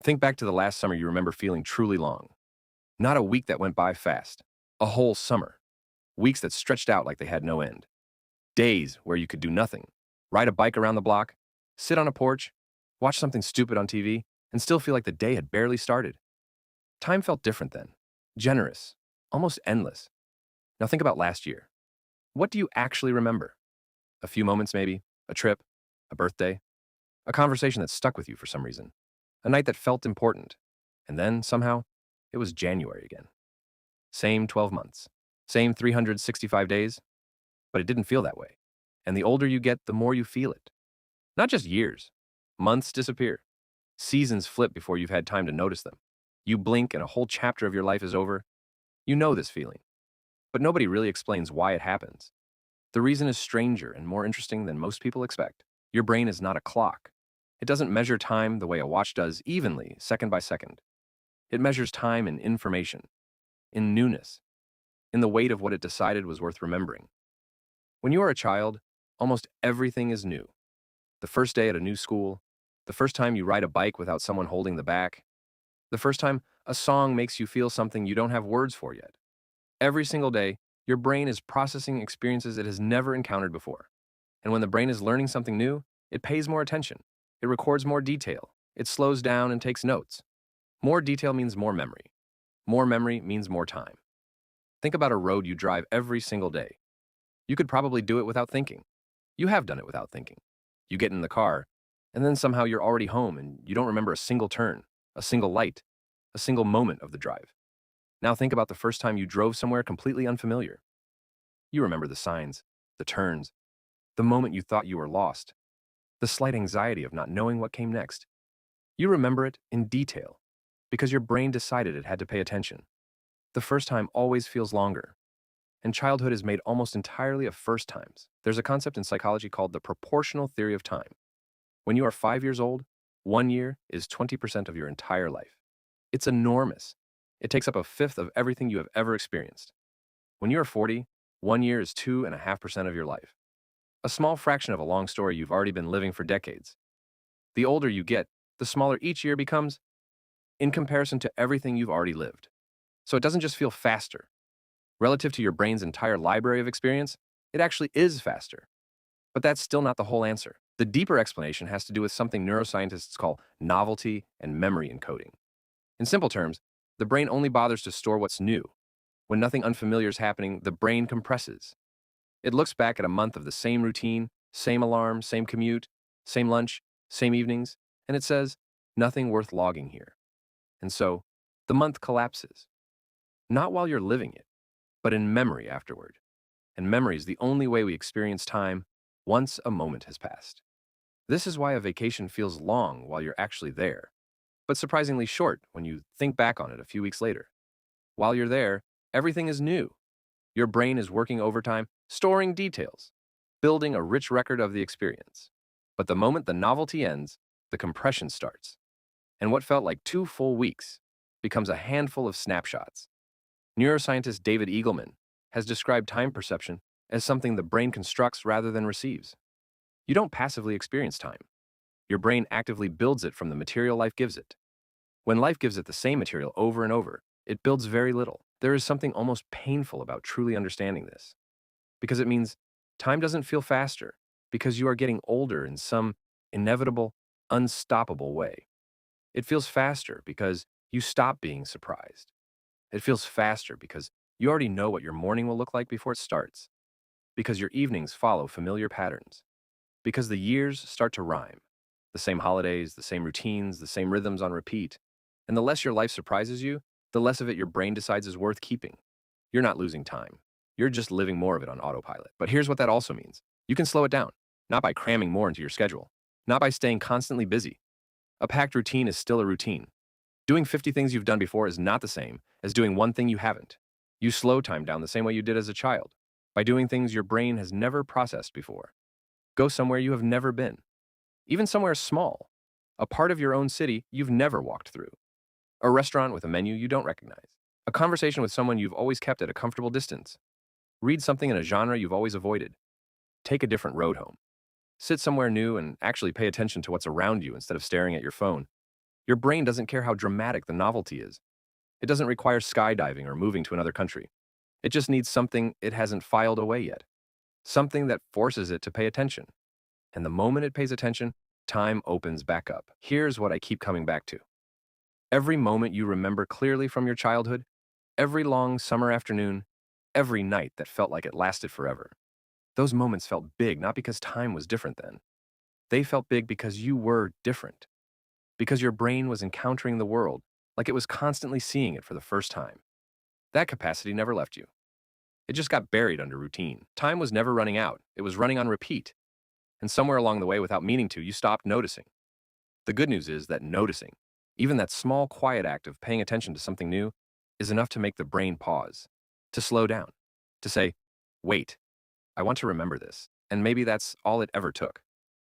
Think back to the last summer you remember feeling truly long. Not a week that went by fast. A whole summer. Weeks that stretched out like they had no end. Days where you could do nothing. Ride a bike around the block, sit on a porch, watch something stupid on TV, and still feel like the day had barely started. Time felt different then. Generous. Almost endless. Now think about last year. What do you actually remember? A few moments maybe? A trip? A birthday? A conversation that stuck with you for some reason? A night that felt important? And then, somehow, it was January again. Same 12 months. Same 365 days. But it didn't feel that way. And the older you get, the more you feel it. Not just years. Months disappear. Seasons flip before you've had time to notice them. You blink and a whole chapter of your life is over. You know this feeling. But nobody really explains why it happens. The reason is stranger and more interesting than most people expect. Your brain is not a clock. It doesn't measure time the way a watch does, evenly, second by second. It measures time in information, in newness, in the weight of what it decided was worth remembering. When you are a child, almost everything is new. The first day at a new school, the first time you ride a bike without someone holding the back, the first time a song makes you feel something you don't have words for yet. Every single day, your brain is processing experiences it has never encountered before. And when the brain is learning something new, it pays more attention. It records more detail. It slows down and takes notes. More detail means more memory. More memory means more time. Think about a road you drive every single day. You could probably do it without thinking. You have done it without thinking. You get in the car, and then somehow you're already home and you don't remember a single turn, a single light, a single moment of the drive. Now think about the first time you drove somewhere completely unfamiliar. You remember the signs, the turns, the moment you thought you were lost, the slight anxiety of not knowing what came next. You remember it in detail because your brain decided it had to pay attention. The first time always feels longer, and childhood is made almost entirely of first times. There's a concept in psychology called the proportional theory of time. When you are 5 years old, 1 year is 20% of your entire life. It's enormous. It takes up a fifth of everything you have ever experienced. When you are 40, 1 year is 2.5% of your life. A small fraction of a long story you've already been living for decades. The older you get, the smaller each year becomes in comparison to everything you've already lived. So it doesn't just feel faster. Relative to your brain's entire library of experience, it actually is faster. But that's still not the whole answer. The deeper explanation has to do with something neuroscientists call novelty and memory encoding. In simple terms, the brain only bothers to store what's new. When nothing unfamiliar is happening, the brain compresses. It looks back at a month of the same routine, same alarm, same commute, same lunch, same evenings, and it says, nothing worth logging here. And so, the month collapses. Not while you're living it, but in memory afterward. And memory is the only way we experience time once a moment has passed. This is why a vacation feels long while you're actually there, but surprisingly short when you think back on it a few weeks later. While you're there, everything is new. Your brain is working overtime, storing details, building a rich record of the experience. But the moment the novelty ends, the compression starts. And what felt like 2 full weeks becomes a handful of snapshots. Neuroscientist David Eagleman has described time perception as something the brain constructs rather than receives. You don't passively experience time. Your brain actively builds it from the material life gives it. When life gives it the same material over and over, it builds very little. There is something almost painful about truly understanding this, because it means time doesn't feel faster because you are getting older in some inevitable, unstoppable way. It feels faster because you stop being surprised. It feels faster because you already know what your morning will look like before it starts, because your evenings follow familiar patterns, because the years start to rhyme, the same holidays, the same routines, the same rhythms on repeat. And the less your life surprises you, the less of it your brain decides is worth keeping. You're not losing time. You're just living more of it on autopilot. But here's what that also means. You can slow it down, not by cramming more into your schedule, not by staying constantly busy. A packed routine is still a routine. Doing 50 things you've done before is not the same as doing one thing you haven't. You slow time down the same way you did as a child, by doing things your brain has never processed before. Go somewhere you have never been, even somewhere small, a part of your own city you've never walked through, a restaurant with a menu you don't recognize, a conversation with someone you've always kept at a comfortable distance. Read something in a genre you've always avoided. Take a different road home. Sit somewhere new and actually pay attention to what's around you instead of staring at your phone. Your brain doesn't care how dramatic the novelty is. It doesn't require skydiving or moving to another country. It just needs something it hasn't filed away yet, something that forces it to pay attention. And the moment it pays attention, time opens back up. Here's what I keep coming back to. Every moment you remember clearly from your childhood, every long summer afternoon, every night that felt like it lasted forever. Those moments felt big not because time was different then. They felt big because you were different, because your brain was encountering the world like it was constantly seeing it for the first time. That capacity never left you. It just got buried under routine. Time was never running out. It was running on repeat. And somewhere along the way, without meaning to, you stopped noticing. The good news is that noticing, even that small, quiet act of paying attention to something new, is enough to make the brain pause, to slow down, to say, wait, I want to remember this. And maybe that's all it ever took.